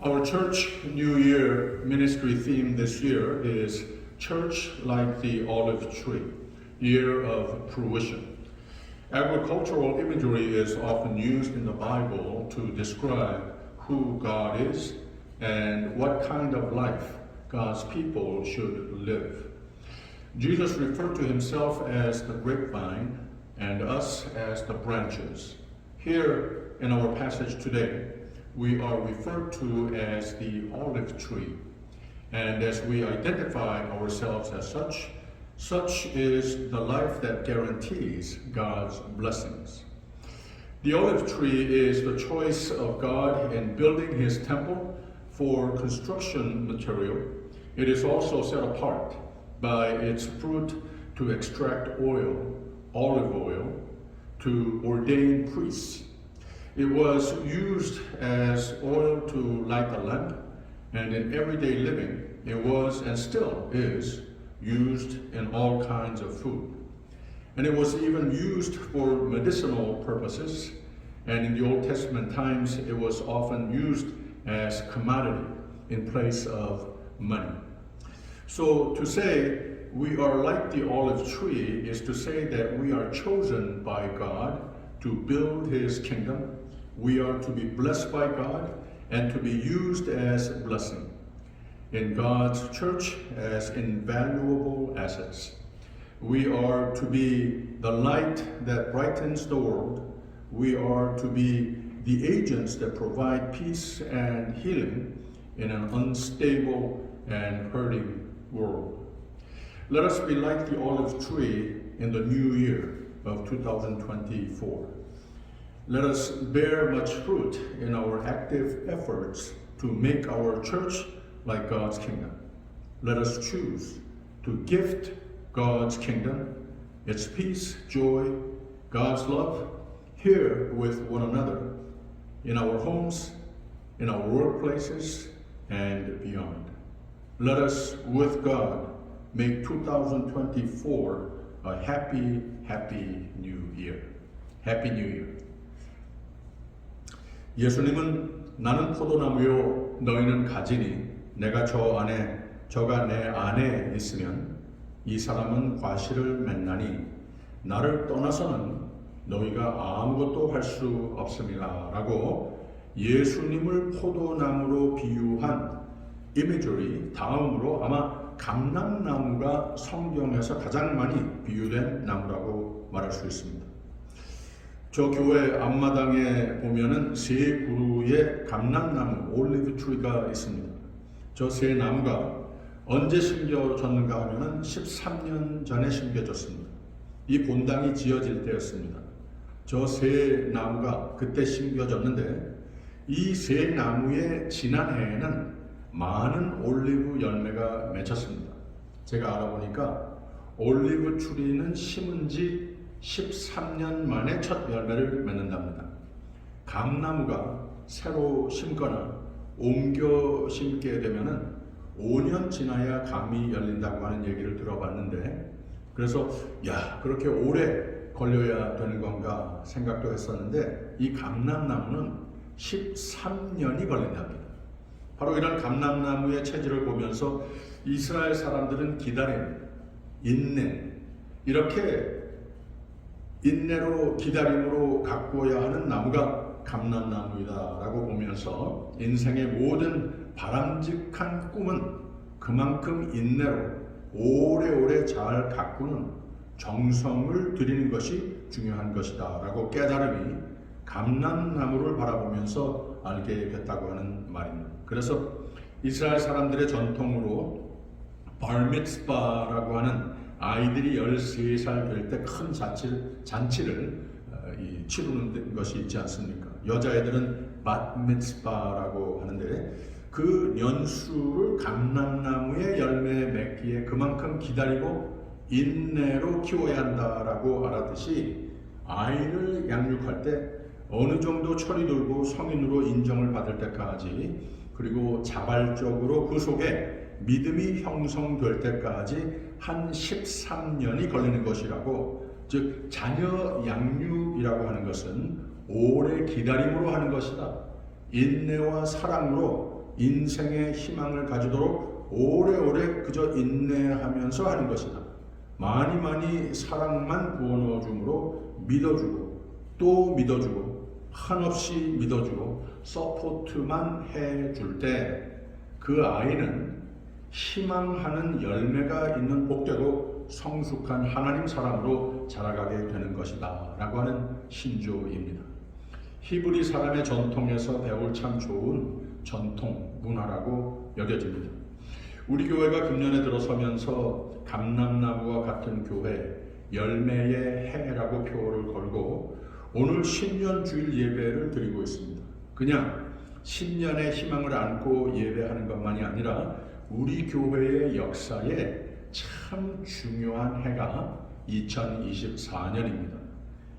Our Church New Year ministry theme this year is Church Like the Olive Tree, Year of Fruition. Agricultural imagery is often used in the Bible to describe who God is and what kind of life God's people should live. Jesus referred to himself as the grapevine and us as the branches. Here in our passage today, we are referred to as the olive tree. And as we identify ourselves as such is the life that guarantees God's blessings. The olive tree is the choice of God in building his temple for construction material. It is also set apart by its fruit to extract oil, olive oil, to ordain priests. It was used as oil to light the lamp, and in everyday living, it was and still is used in all kinds of food. And it was even used for medicinal purposes, and in the Old Testament times, it was often used as commodity in place of money. So to say we are like the olive tree is to say that we are chosen by God to build his kingdom. We are to be blessed by God and to be used as a blessing in God's church as invaluable assets. We are to be the light that brightens the world. We are to be the agents that provide peace and healing in an unstable and hurting world. Let us be like the olive tree in the new year of 2024. Let us bear much fruit in our active efforts to make our church like God's kingdom. Let us choose to gift God's kingdom, its peace, joy, God's love, here with one another, in our homes, in our workplaces, and beyond. Let us, with God, make 2024 a happy, happy new year. Happy New Year. 예수님은 나는 포도나무요 너희는 가지니 내가 저가 내 안에 있으면 이 사람은 과실을 맺나니 나를 떠나서는 너희가 아무것도 할 수 없음이라 라고 예수님을 포도나무로 비유한 이미저리 다음으로 아마 감람나무가 성경에서 가장 많이 비유된 나무라고 말할 수 있습니다. 저 교회 앞마당에 보면은 세 그루의 감람나무, 올리브 트리가 있습니다. 저 세 나무가 언제 심겨졌는가 하면은 13년 전에 심겨졌습니다. 이 본당이 지어질 때였습니다. 저 세 나무가 그때 심겨졌는데 이 세 나무의 지난해에는 많은 올리브 열매가 맺혔습니다. 제가 알아보니까 올리브 트리는 심은 지 13년 만에 첫 열매를 맺는답니다. 감나무가 새로 심거나 옮겨 심게 되면은 5년 지나야 감이 열린다고 하는 얘기를 들어봤는데 그래서 그렇게 오래 걸려야 되는 건가 생각도 했었는데 이 감람나무는 13년이 걸린답니다. 바로 이런 감람나무의 체질을 보면서 이스라엘 사람들은 기다림, 인내, 이렇게 인내로 기다림으로 가꾸어야 하는 나무가 감람나무이다라고 보면서 인생의 모든 바람직한 꿈은 그만큼 인내로 오래오래 잘 가꾸는 정성을 들이는 것이 중요한 것이다 라고 깨달음이 감람나무를 바라보면서 알게 됐다고 하는 말입니다. 그래서 이스라엘 사람들의 전통으로 발미츠바라고 하는 아이들이 13살 될 때 큰 잔치를 치르는 것이 있지 않습니까? 여자애들은 밧미츠바라고 하는데 그 연수를 감람나무의 열매 맺기에 그만큼 기다리고 인내로 키워야 한다라고 알았듯이 아이를 양육할 때 어느 정도 철이 들고 성인으로 인정을 받을 때까지 그리고 자발적으로 그 속에 믿음이 형성될 때까지 한 13년이 걸리는 것이라고, 즉 자녀 양육이라고 하는 것은 오래 기다림으로 하는 것이다. 인내와 사랑으로 인생의 희망을 가지도록 오래오래 그저 인내하면서 하는 것이다. 많이 많이 사랑만 부어넣어 줌으로 믿어주고 또 믿어주고 한없이 믿어주고 서포트만 해줄 때 그 아이는 희망하는 열매가 있는 복되고 성숙한 하나님 사람으로 자라가게 되는 것이다 라고 하는 신조입니다. 히브리 사람의 전통에서 배울 참 좋은 전통 문화라고 여겨집니다. 우리 교회가 금년에 들어서면서 감람나무와 같은 교회 열매의 해라고 표어를 걸고 오늘 신년주일 예배를 드리고 있습니다. 그냥 신년의 희망을 안고 예배하는 것만이 아니라 우리 교회의 역사에 참 중요한 해가 2024년입니다.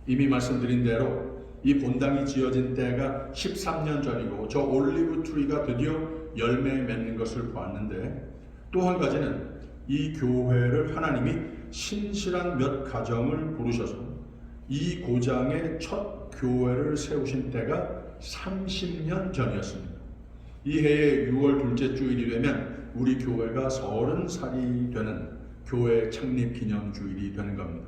이미 말씀드린 대로 이 본당이 지어진 때가 13년 전이고 저 올리브 트리가 드디어 열매 맺는 것을 보았는데 또 한 가지는 이 교회를 하나님이 신실한 몇 가정을 부르셔서 이 고장의 첫 교회를 세우신 때가 30년 전이었습니다. 이 해의 6월 둘째 주일이 되면 우리 교회가 30살이 되는 교회 창립 기념 주일이 되는 겁니다.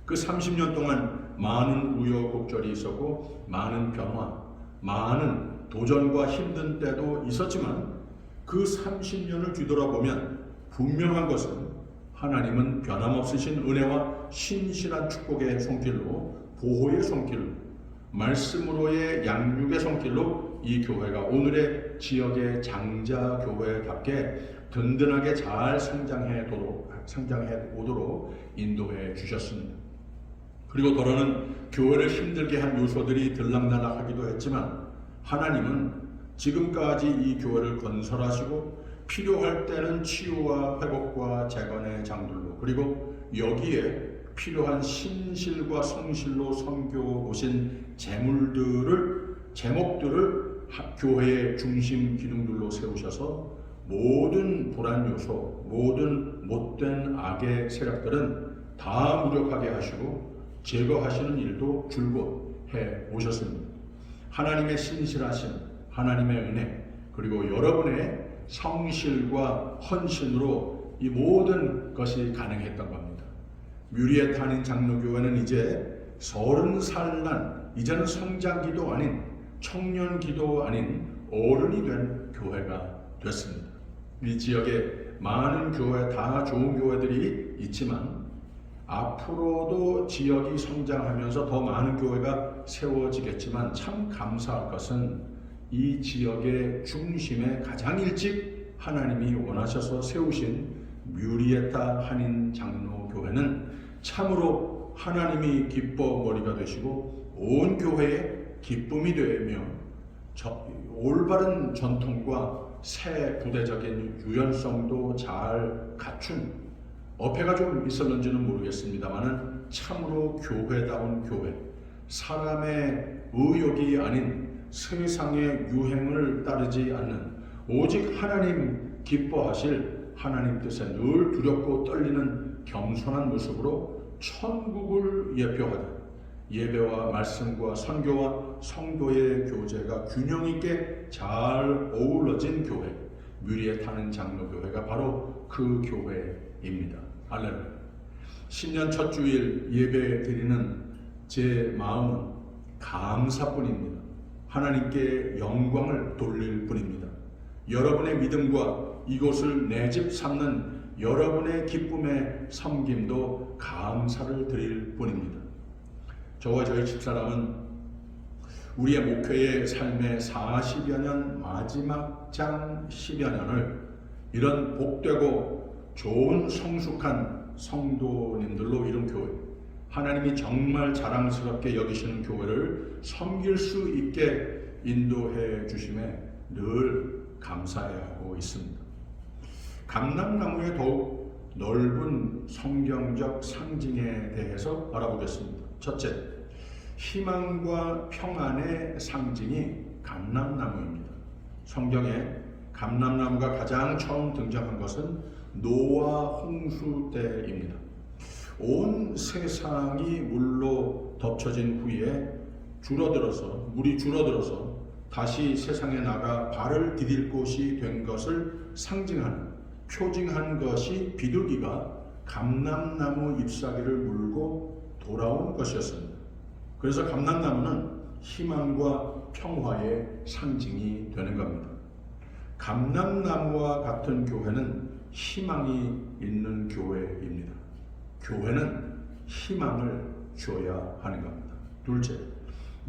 그 30년 동안 많은 우여곡절이 있었고 많은 변화, 많은 도전과 힘든 때도 있었지만 그 30년을 뒤돌아보면 분명한 것은 하나님은 변함없으신 은혜와 신실한 축복의 손길로 보호의 손길로 말씀으로의 양육의 손길로 이 교회가 오늘의 지역의 장자 교회답게 든든하게 잘 성장해 오도록 인도해 주셨습니다. 그리고 더러는 교회를 힘들게 한 요소들이 들락날락하기도 했지만 하나님은 지금까지 이 교회를 건설하시고 필요할 때는 치유와 회복과 재건의 장들로 그리고 여기에 필요한 신실과 성실로 섬겨 오신 제목들을 교회의 중심 기둥들로 세우셔서 모든 불안 요소, 모든 못된 악의 세력들은 다 무력하게 하시고 제거하시는 일도 줄곧 해 오셨습니다. 하나님의 신실하심, 하나님의 은혜, 그리고 여러분의 성실과 헌신으로 이 모든 것이 가능했던 겁니다. 뮤리에 탄인 장로교회는 이제 30살 난 이제는 성장기도 아닌 청년기도 아닌 어른이 된 교회가 됐습니다. 이 지역에 많은 교회, 다 좋은 교회들이 있지만 앞으로도 지역이 성장하면서 더 많은 교회가 세워지겠지만 참 감사할 것은 이 지역의 중심에 가장 일찍 하나님이 원하셔서 세우신 뮤리에타 한인 장로교회는 참으로 하나님이 기뻐머리가 되시고 온 교회의 기쁨이 되며 올바른 전통과 새 부대적인 유연성도 잘 갖춘 어폐가 좀 있었는지는 모르겠습니다만은 참으로 교회다운 교회, 사람의 의욕이 아닌 세상의 유행을 따르지 않는 오직 하나님 기뻐하실 하나님 뜻에 늘 두렵고 떨리는 겸손한 모습으로 천국을 예표하듯 예배와 말씀과 선교와 성도의 교제가 균형 있게 잘 어우러진 교회, 뮤리에 타는 장로교회가 바로 그 교회입니다. 할렐루야. 신년 첫 주일 예배 드리는 제 마음은 감사뿐입니다. 하나님께 영광을 돌릴 뿐입니다. 여러분의 믿음과 이곳을 내 집 삼는 여러분의 기쁨의 섬김도 감사를 드릴 뿐입니다. 저와 저희 집사람은 우리의 목회의 삶의 40여 년 마지막 장 10여 년을 이런 복되고 좋은 성숙한 성도님들로 이룬 교회, 하나님이 정말 자랑스럽게 여기시는 교회를 섬길 수 있게 인도해 주심에 늘 감사해하고 있습니다. 감람나무의 더욱 넓은 성경적 상징에 대해서 알아보겠습니다. 첫째, 희망과 평안의 상징이 감람나무입니다. 성경에 감람나무가 가장 처음 등장한 것은 노아 홍수 때입니다. 온 세상이 물로 덮쳐진 후에 물이 줄어들어서 다시 세상에 나가 발을 디딜 곳이 된 것을 상징하는 표징한 것이 비둘기가 감람나무 잎사귀를 물고 돌아온 것이었습니다. 그래서 감람나무는 희망과 평화의 상징이 되는 겁니다. 감람나무와 같은 교회는 희망이 있는 교회입니다. 교회는 희망을 줘야 하는 겁니다. 둘째,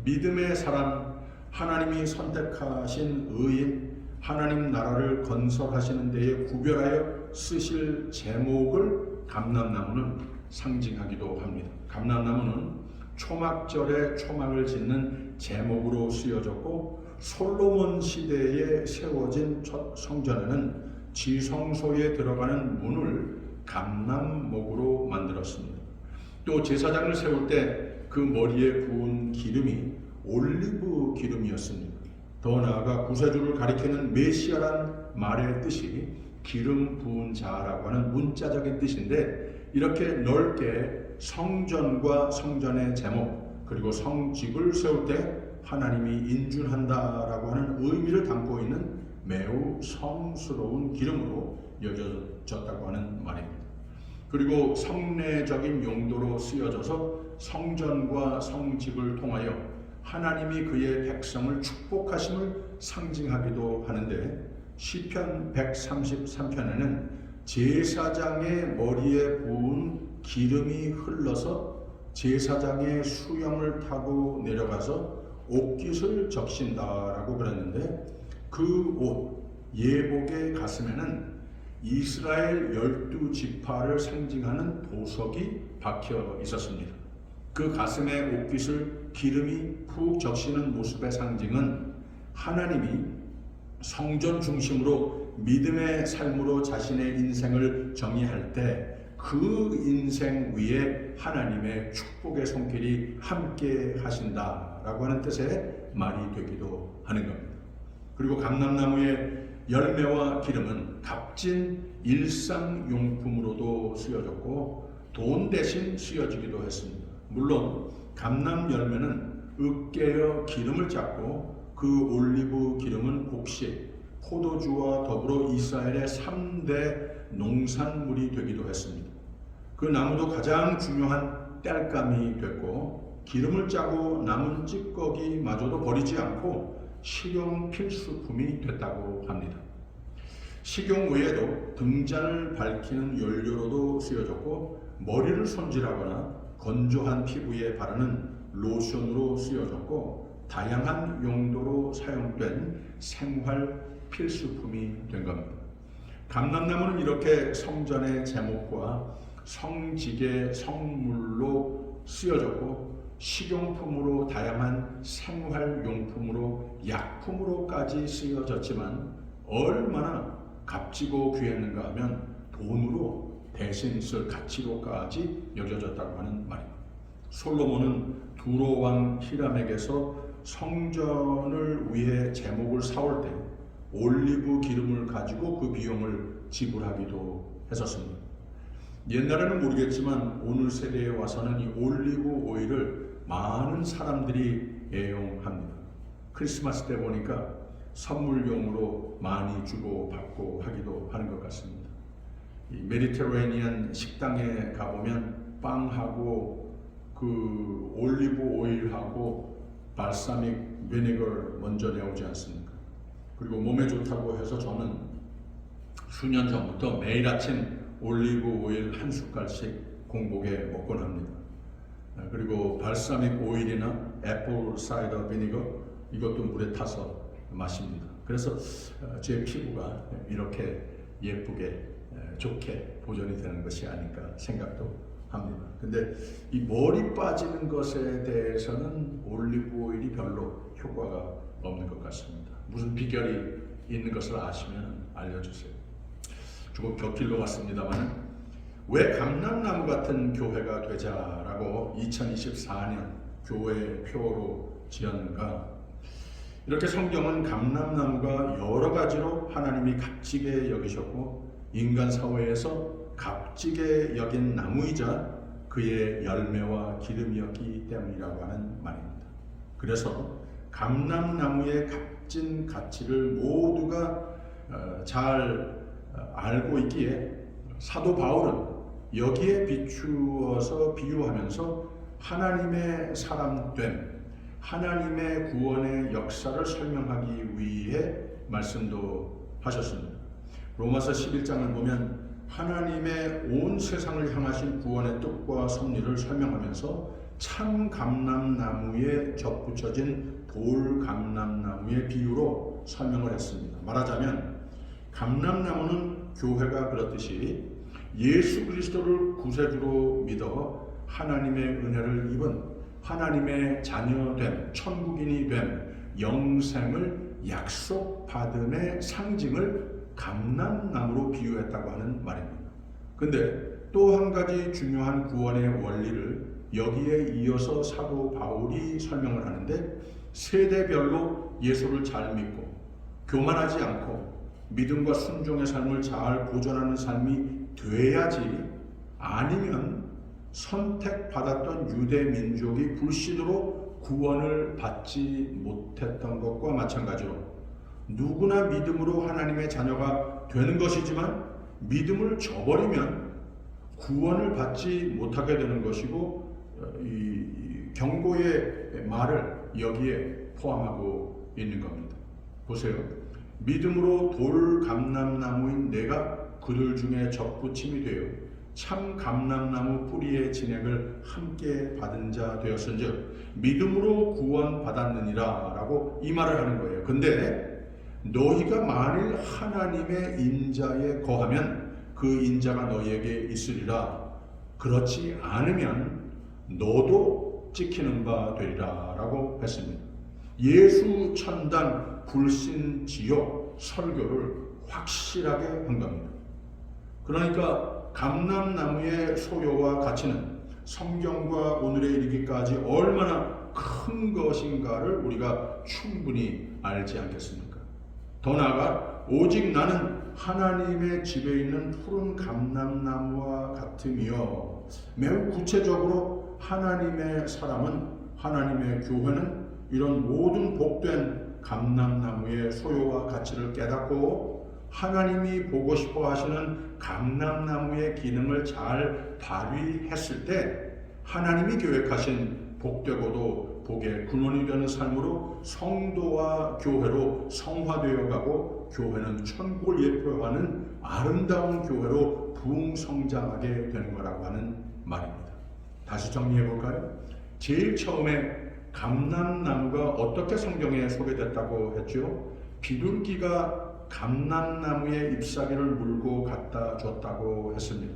믿음의 사람, 하나님이 선택하신 의인, 하나님 나라를 건설하시는 데에 구별하여 쓰실 제목을 감람나무는 상징하기도 합니다. 감람나무는 초막절에 초막을 짓는 제목으로 쓰여졌고, 솔로몬 시대에 세워진 첫 성전에는 지성소에 들어가는 문을 감람목으로 만들었습니다. 또 제사장을 세울 때 그 머리에 부은 기름이 올리브 기름이었습니다. 더 나아가 구세주를 가리키는 메시아란 말의 뜻이 기름 부은 자라고 하는 문자적인 뜻인데, 이렇게 넓게 성전과 성전의 제목 그리고 성직을 세울 때 하나님이 인준한다라고 하는 의미를 담고 있는 매우 성스러운 기름으로 여겨졌다고 하는 말입니다. 그리고 성례적인 용도로 쓰여져서 성전과 성직을 통하여 하나님이 그의 백성을 축복하심을 상징하기도 하는데, 시편 133편에는 제사장의 머리에 부은 기름이 흘러서 제사장의 수염을 타고 내려가서 옷깃을 적신다라고 그랬는데, 그 옷, 예복의 가슴에는 이스라엘 12지파를 상징하는 보석이 박혀 있었습니다. 그 가슴에 옷깃을 기름이 푹 적시는 모습의 상징은 하나님이 성전 중심으로 믿음의 삶으로 자신의 인생을 정의할 때 그 인생 위에 하나님의 축복의 손길이 함께 하신다라고 하는 뜻의 말이 되기도 하는 겁니다. 그리고 감람나무의 열매와 기름은 값진 일상용품으로도 쓰여졌고 돈 대신 쓰여지기도 했습니다. 물론 감람 열매는 으깨어 기름을 짰고, 그 올리브 기름은 곡식, 포도주와 더불어 이스라엘의 3대 농산물이 되기도 했습니다. 그 나무도 가장 중요한 땔감이 됐고, 기름을 짜고 남은 찌꺼기마저도 버리지 않고 식용 필수품이 됐다고 합니다. 식용 외에도 등잔을 밝히는 연료로도 쓰여졌고, 머리를 손질하거나 건조한 피부에 바르는 로션으로 쓰여졌고, 다양한 용도로 사용된 생활 필수품이 된 겁니다. 감람나무는 이렇게 성전의 제목과 성직의 성물로 쓰여졌고, 식용품으로 다양한 생활용품으로 약품으로까지 쓰여졌지만 얼마나 값지고 귀했는가 하면 돈으로 대신 쓸 가치로까지 여겨졌다고 하는 말입니다. 솔로몬은 두로 왕 히람에게서 성전을 위해 제목을 사올 때 올리브 기름을 가지고 그 비용을 지불하기도 했었습니다. 옛날에는 모르겠지만 오늘 세대에 와서는 이 올리브 오일을 많은 사람들이 애용합니다. 크리스마스 때 보니까 선물용으로 많이 주고 받고 하기도 하는 것 같습니다. 이 메디테레니안 식당에 가보면 빵하고 그 올리브 오일하고 발사믹 비네거 먼저 내오지 않습니까? 그리고 몸에 좋다고 해서 저는 수년 전부터 매일 아침 올리브 오일 한 숟갈씩 공복에 먹곤 합니다. 그리고 발사믹 오일이나 애플 사이더 비니거 이것도 물에 타서 마십니다. 그래서 제 피부가 이렇게 예쁘게 좋게 보존이 되는 것이 아닐까 생각도 합니다. 근데 이 머리 빠지는 것에 대해서는 올리브 오일이 별로 효과가 없는 것 같습니다. 무슨 비결이 있는 것을 아시면 알려주세요. 조금 곁길로 왔습니다만, 왜 감람나무 같은 교회가 되자라고 2024년 교회 표어로 지었는가? 이렇게 성경은 감람나무가 여러 가지로 하나님이 값지게 여기셨고, 인간 사회에서 값지게 여긴 나무이자 그의 열매와 기름이었기 때문이라고 하는 말입니다. 그래서 감람나무의 값진 가치를 모두가 잘 알고 있기에 사도 바울은 여기에 비추어서 비유하면서 하나님의 사람됨, 하나님의 구원의 역사를 설명하기 위해 말씀도 하셨습니다. 로마서 11장을 보면 하나님의 온 세상을 향하신 구원의 뜻과 섭리를 설명하면서 참 감람나무에 접붙여진 돌 감람나무의 비유로 설명을 했습니다. 말하자면 감람나무는 교회가 그렇듯이 예수 그리스도를 구세주로 믿어 하나님의 은혜를 입은 하나님의 자녀됨, 천국인이 된 영생을 약속받음의 상징을 감람나무로 비유했다고 하는 말입니다. 근데 또 한 가지 중요한 구원의 원리를 여기에 이어서 사도 바울이 설명을 하는데, 세대별로 예수를 잘 믿고 교만하지 않고 믿음과 순종의 삶을 잘 보존하는 삶이 돼야지, 아니면 선택받았던 유대 민족이 불신으로 구원을 받지 못했던 것과 마찬가지로 누구나 믿음으로 하나님의 자녀가 되는 것이지만 믿음을 저버리면 구원을 받지 못하게 되는 것이고, 이 경고의 말을 여기에 포함하고 있는 겁니다. 보세요. 믿음으로 돌 감람나무인 내가 그들 중에 접붙임이 되어 참 감람나무 뿌리의 진액을 함께 받은 자 되었은즉 믿음으로 구원 받았느니라 라고 이 말을 하는 거예요. 근데 너희가 만일 하나님의 인자에 거하면 그 인자가 너희에게 있으리라. 그렇지 않으면 너도 찍히는 바 되리라 라고 했습니다. 예수 천당 불신 지옥 설교를 확실하게 한 겁니다. 그러니까 감람나무의 소요와 가치는 성경과 오늘에 이르기까지 얼마나 큰 것인가를 우리가 충분히 알지 않겠습니까? 더 나아가 오직 나는 하나님의 집에 있는 푸른 감람나무와 같으며, 매우 구체적으로 하나님의 사람은, 하나님의 교회는 이런 모든 복된 감람나무의 소요와 가치를 깨닫고 하나님이 보고 싶어 하시는 감람나무의 기능을 잘 발휘했을 때 하나님이 계획하신 복되고도 복의 근원이 되는 삶으로 성도와 교회로 성화되어 가고, 교회는 천국을 예표하는 아름다운 교회로 부흥성장하게 되는 거라고 하는 말입니다. 다시 정리해 볼까요? 제일 처음에 감람나무가 어떻게 성경에 소개됐다고 했죠? 비둘기가 감람나무의 잎사귀를 물고 갖다 줬다고 했습니다.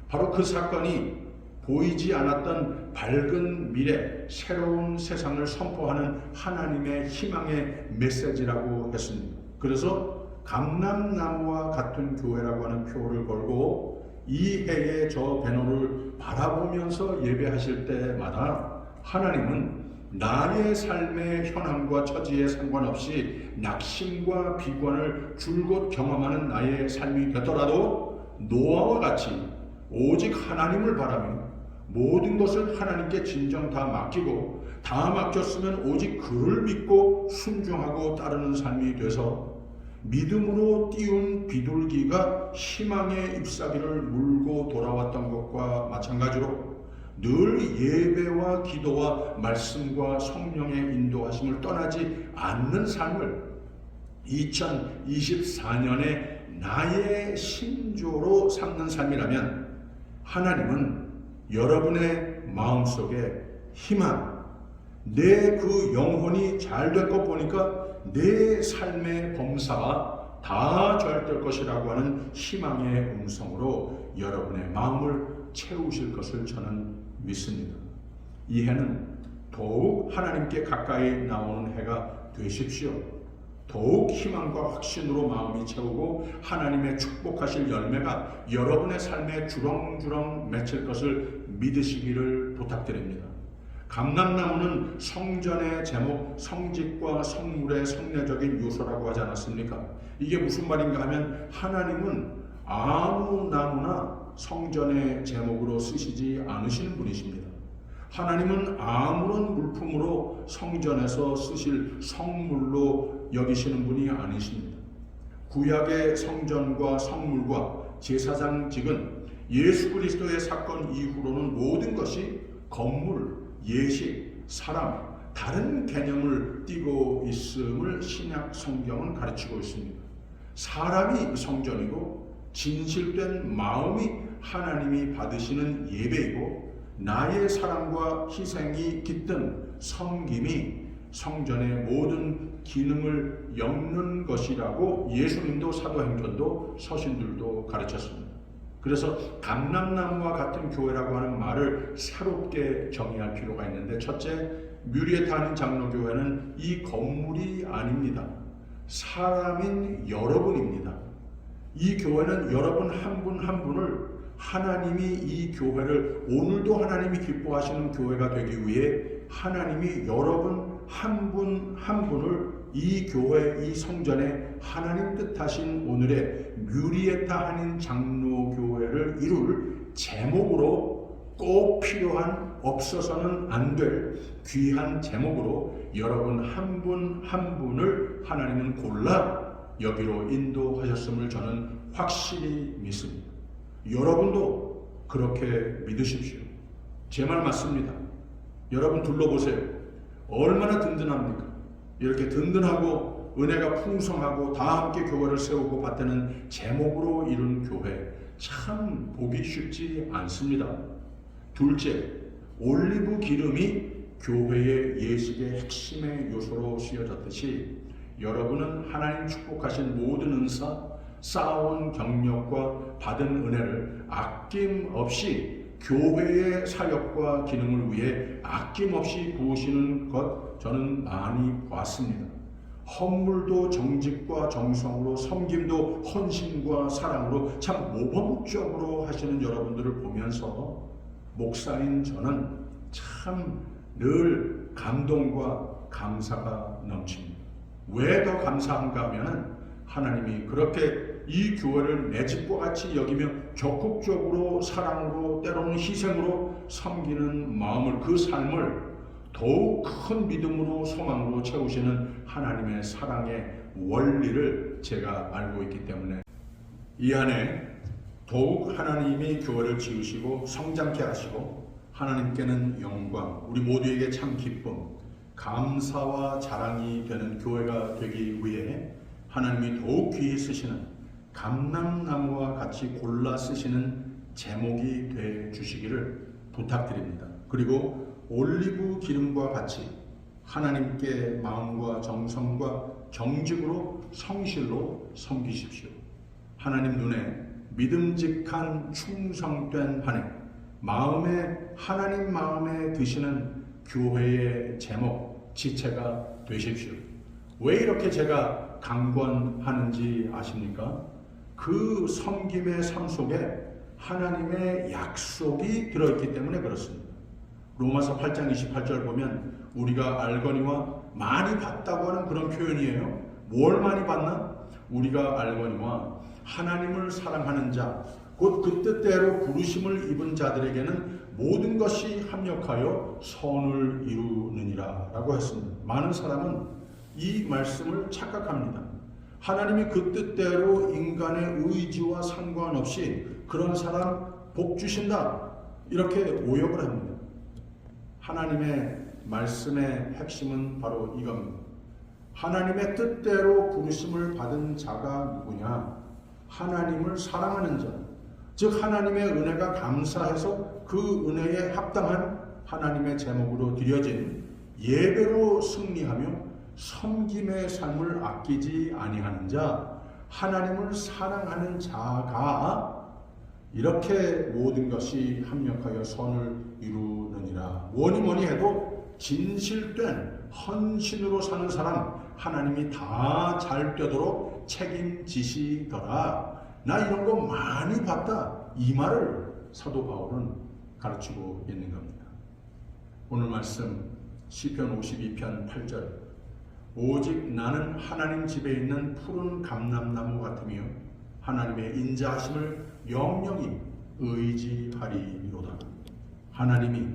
바로 그 사건이 보이지 않았던 밝은 미래, 새로운 세상을 선포하는 하나님의 희망의 메시지라고 했습니다. 그래서 감람나무와 같은 교회라고 하는 표를 걸고 이 해의 저 배너를 바라보면서 예배하실 때마다 하나님은 나의 삶의 현황과 처지에 상관없이 낙심과 비관을 줄곧 경험하는 나의 삶이 되더라도 노아와 같이 오직 하나님을 바라며 모든 것을 하나님께 진정 다 맡기고, 다 맡겼으면 오직 그를 믿고 순종하고 따르는 삶이 돼서 믿음으로 띄운 비둘기가 희망의 잎사귀를 물고 돌아왔던 것과 마찬가지로 늘 예배와 기도와 말씀과 성령의 인도하심을 떠나지 않는 삶을 2024년에 나의 신조로 삼는 삶이라면 하나님은 여러분의 마음속에 희망, 내 그 영혼이 잘 될 것 보니까 내 삶의 범사가 다 잘 될 것이라고 하는 희망의 음성으로 여러분의 마음을 채우실 것을 저는 믿습니다. 이 해는 더욱 하나님께 가까이 나오는 해가 되십시오. 더욱 희망과 확신으로 마음이 채우고 하나님의 축복하실 열매가 여러분의 삶에 주렁주렁 맺힐 것을 믿으시기를 부탁드립니다. 감람나무는 성전의 제목, 성직과 성물의 성례적인 요소라고 하지 않았습니까? 이게 무슨 말인가 하면 하나님은 아무 나무나 성전의 제목으로 쓰시지 않으시는 분이십니다. 하나님은 아무런 물품으로 성전에서 쓰실 성물로 여기시는 분이 아니십니다. 구약의 성전과 성물과 제사장직은 예수 그리스도의 사건 이후로는 모든 것이 건물, 예식, 사람, 다른 개념을 띠고 있음을 신약 성경은 가르치고 있습니다. 사람이 성전이고 진실된 마음이 하나님이 받으시는 예배이고 나의 사랑과 희생이 깃든 섬김이 성전의 모든 기능을 엮는 것이라고 예수님도 사도행전도 서신들도 가르쳤습니다. 그래서 감람나무와 같은 교회라고 하는 말을 새롭게 정의할 필요가 있는데, 첫째, 뮤리에타는 장로교회는 이 건물이 아닙니다. 사람인 여러분입니다. 이 교회는 여러분 한 분 한 분을 하나님이 이 교회를 오늘도 하나님이 기뻐하시는 교회가 되기 위해 하나님이 여러분 한 분 한 분을 이 교회, 이 성전에 하나님 뜻하신 오늘의 뮤리에타 한인 장로교회를 이룰 제목으로 꼭 필요한, 없어서는 안 될 귀한 제목으로 여러분 한 분 한 분을 하나님은 골라 여기로 인도하셨음을 저는 확실히 믿습니다. 여러분도 그렇게 믿으십시오. 제 말 맞습니다. 여러분 둘러보세요. 얼마나 든든합니까? 이렇게 든든하고 은혜가 풍성하고 다 함께 교회를 세우고 받드는 제목으로 이룬 교회, 참 보기 쉽지 않습니다. 둘째, 올리브 기름이 교회의 예식의 핵심의 요소로 쓰여졌듯이 여러분은 하나님 축복하신 모든 은사, 쌓아온 경력과 받은 은혜를 아낌없이 교회의 사역과 기능을 위해 아낌없이 부으시는 것 저는 많이 봤습니다. 헌물도 정직과 정성으로, 섬김도 헌신과 사랑으로 참 모범적으로 하시는 여러분들을 보면서 목사인 저는 참 늘 감동과 감사가 넘칩니다. 왜 더 감사한가 하면 하나님이 그렇게 이 교회를 내 집과 같이 여기며 적극적으로 사랑으로 때로는 희생으로 섬기는 마음을, 그 삶을 더욱 큰 믿음으로 소망으로 채우시는 하나님의 사랑의 원리를 제가 알고 있기 때문에 이 안에 더욱 하나님이 교회를 지으시고 성장케 하시고 하나님께는 영광, 우리 모두에게 참 기쁨, 감사와 자랑이 되는 교회가 되기 위해 하나님이 더욱 귀히 쓰시는 감람나무와 같이 골라 쓰시는 제목이 돼 주시기를 부탁드립니다. 그리고 올리브 기름과 같이 하나님께 마음과 정성과 정직으로 성실로 섬기십시오. 하나님 눈에 믿음직한 충성된 한해, 하나님 마음에 드시는 교회의 제목, 지체가 되십시오. 왜 이렇게 제가 강권하는지 아십니까? 그 섬김의 삶 속에 하나님의 약속이 들어있기 때문에 그렇습니다. 로마서 8장 28절 보면 우리가 알거니와 많이 받다고 하는 그런 표현이에요. 뭘 많이 받나? 우리가 알거니와 하나님을 사랑하는 자, 곧 그 뜻대로 부르심을 입은 자들에게는 모든 것이 합력하여 선을 이루느니라 라고 했습니다. 많은 사람은 이 말씀을 착각합니다. 하나님이 그 뜻대로 인간의 의지와 상관없이 그런 사람 복 주신다, 이렇게 오역을 합니다. 하나님의 말씀의 핵심은 바로 이겁니다. 하나님의 뜻대로 부르심을 받은 자가 누구냐? 하나님을 사랑하는 자, 즉 하나님의 은혜가 감사해서 그 은혜에 합당한 하나님의 제목으로 드려진 예배로 승리하며 섬김의 삶을 아끼지 아니하는 자, 하나님을 사랑하는 자가 이렇게 모든 것이 합력하여 선을 이루느니라. 뭐니 해도 진실된 헌신으로 사는 사람 하나님이 다 잘 되도록 책임지시더라. 나 이런 거 많이 봤다, 이 말을 사도 바울은 가르치고 있는 겁니다. 오늘 말씀 시편 52편 8절, 오직 나는 하나님 집에 있는 푸른 감람나무 같으며 하나님의 인자하심을 영영히 의지하리로다. 하나님이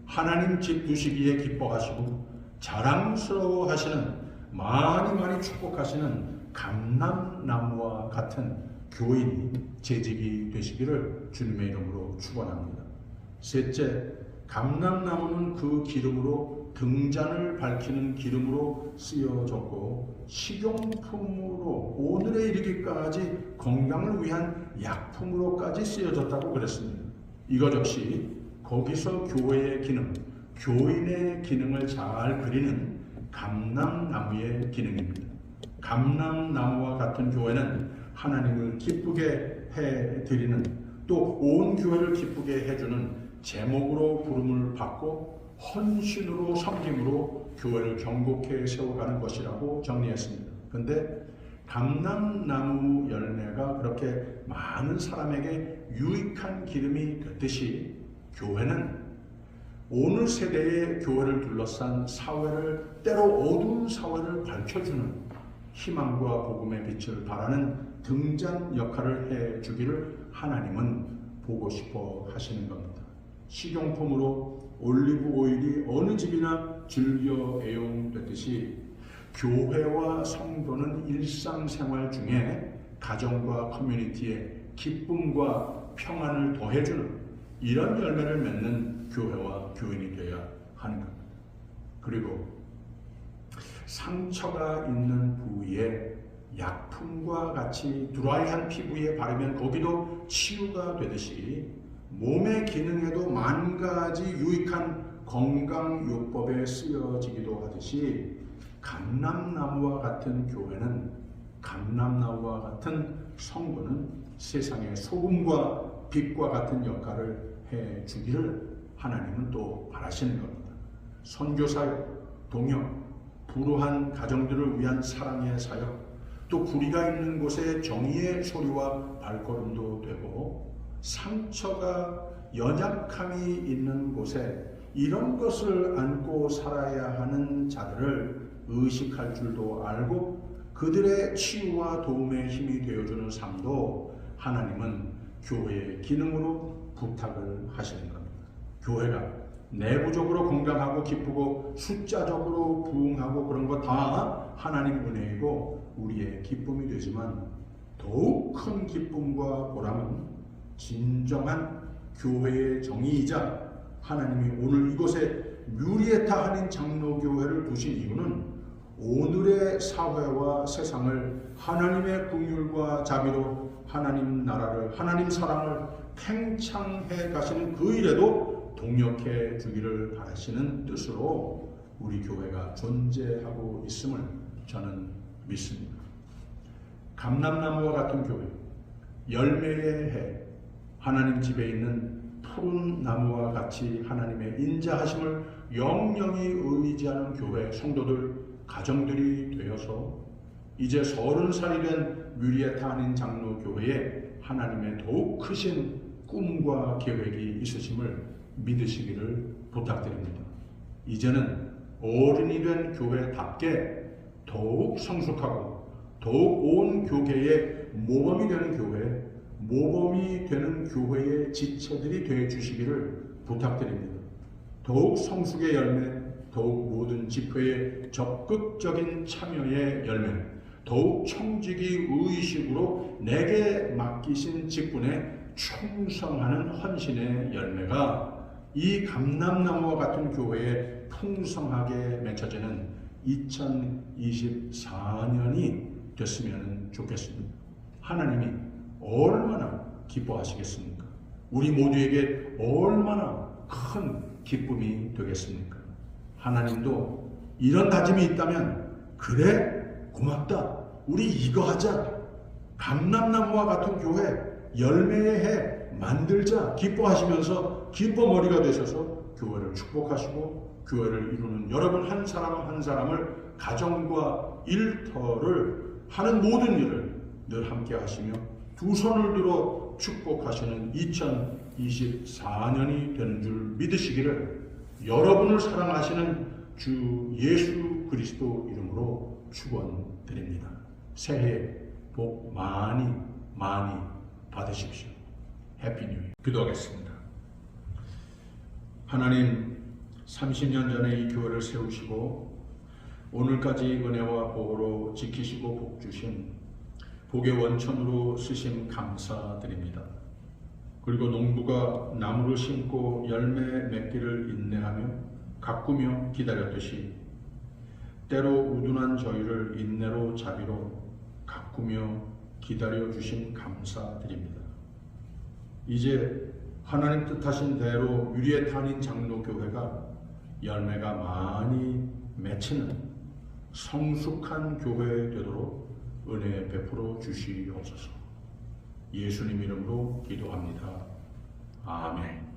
하나님 집 두시기에 기뻐하시고 자랑스러워 하시는, 많이 축복하시는 감람나무와 같은 교인이 재직이 되시기를 주님의 이름으로 축원합니다. 셋째, 감람나무는 그 기름으로 등잔을 밝히는 기름으로 쓰여졌고 식용품으로 오늘에 이르기까지 건강을 위한 약품으로까지 쓰여졌다고 그랬습니다. 이것 역시 거기서 교회의 기능, 교인의 기능을 잘 그리는 감람나무의 기능입니다. 감람나무와 같은 교회는 하나님을 기쁘게 해드리는, 또 온 교회를 기쁘게 해주는 제목으로 부름을 받고 헌신으로 섬김으로 교회를 견고케 세워가는 것이라고 정리했습니다. 그런데 감람나무 열매가 그렇게 많은 사람에게 유익한 기름이 됐듯이 교회는 오늘 세대의 교회를 둘러싼 사회를, 때로 어두운 사회를 밝혀주는 희망과 복음의 빛을 발하는 등잔 역할을 해주기를 하나님은 보고 싶어 하시는 겁니다. 식용품으로 올리브 오일이 어느 집이나 즐겨 애용되듯이 교회와 성도는 일상생활 중에 가정과 커뮤니티에 기쁨과 평안을 더해주는 이런 열매를 맺는 교회와 교인이 되어야 하는 겁니다. 그리고 상처가 있는 부위에 약품과 같이 드라이한 피부에 바르면 거기도 치유가 되듯이 몸의 기능에도 만 가지 유익한 건강요법에 쓰여지기도 하듯이 감람나무와 같은 교회는, 감람나무와 같은 성도는 세상의 소금과 빛과 같은 역할을 해주기를 하나님은 또 바라시는 겁니다. 선교사역, 동역, 불우한 가정들을 위한 사랑의 사역, 또 불의가 있는 곳에 정의의 소리와 발걸음도 되고, 상처가, 연약함이 있는 곳에 이런 것을 안고 살아야 하는 자들을 의식할 줄도 알고 그들의 치유와 도움의 힘이 되어주는 삶도 하나님은 교회의 기능으로 부탁을 하시는 겁니다. 교회가 내부적으로 건강하고 기쁘고 숫자적으로 부흥하고 그런 거 다 하나님 은혜이고 우리의 기쁨이 되지만, 더욱 큰 기쁨과 보람은 진정한 교회의 정의이자 하나님이 오늘 이곳에 뮤리에타 한인 장로교회를 두신 이유는 오늘의 사회와 세상을 하나님의 긍휼과 자비로 하나님 나라를, 하나님 사랑을 팽창해 가시는 그 일에도 동역해 주기를 바라시는 뜻으로 우리 교회가 존재하고 있음을 저는 믿습니다. 감람나무와 같은 교회, 열매의 해, 하나님 집에 있는 푸른 나무와 같이 하나님의 인자하심을 영영히 의지하는 교회 성도들, 가정들이 되어서 이제 30살이 된 뮤리에타 한인 장로교회에 하나님의 더욱 크신 꿈과 계획이 있으심을 믿으시기를 부탁드립니다. 이제는 어른이 된 교회답게 더욱 성숙하고 더욱 온 교계의 모범이 되는 교회, 모범이 되는 교회의 지체들이 되어 주시기를 부탁드립니다. 더욱 성숙의 열매, 더욱 모든 집회의 적극적인 참여의 열매, 더욱 청지기 의식으로 내게 맡기신 직분에 충성하는 헌신의 열매가 이 감람나무와 같은 교회에 풍성하게 맺혀지는 2024년이 됐으면 좋겠습니다. 하나님이 얼마나 기뻐하시겠습니까? 우리 모두에게 얼마나 큰 기쁨이 되겠습니까? 하나님도 이런 다짐이 있다면, 그래, 고맙다, 우리 이거 하자, 감람나무와 같은 교회 열매의 해 만들자 기뻐하시면서 기뻐머리가 되셔서 교회를 축복하시고 교회를 이루는 여러분 한 사람 한 사람을, 가정과 일터를 하는 모든 일을 늘 함께 하시며 두 손을 들어 축복하시는 2024년이 되는 줄 믿으시기를 여러분을 사랑하시는 주 예수 그리스도 이름으로 축원드립니다. 새해 복 많이 받으십시오. 해피 뉴 이어. 기도하겠습니다. 하나님, 30년 전에 이 교회를 세우시고 오늘까지 은혜와 복으로 지키시고 복주신 복의 원천으로 쓰심 감사드립니다. 그리고 농부가 나무를 심고 열매 맺기를 인내하며 가꾸며 기다렸듯이 때로 우둔한 저희를 인내로 자비로 가꾸며 기다려 주심 감사드립니다. 이제 하나님 뜻하신 대로 유리의 탄인 장로교회가 열매가 많이 맺히는 성숙한 교회 되도록 은혜 베풀어 주시옵소서. 예수님 이름으로 기도합니다. 아멘.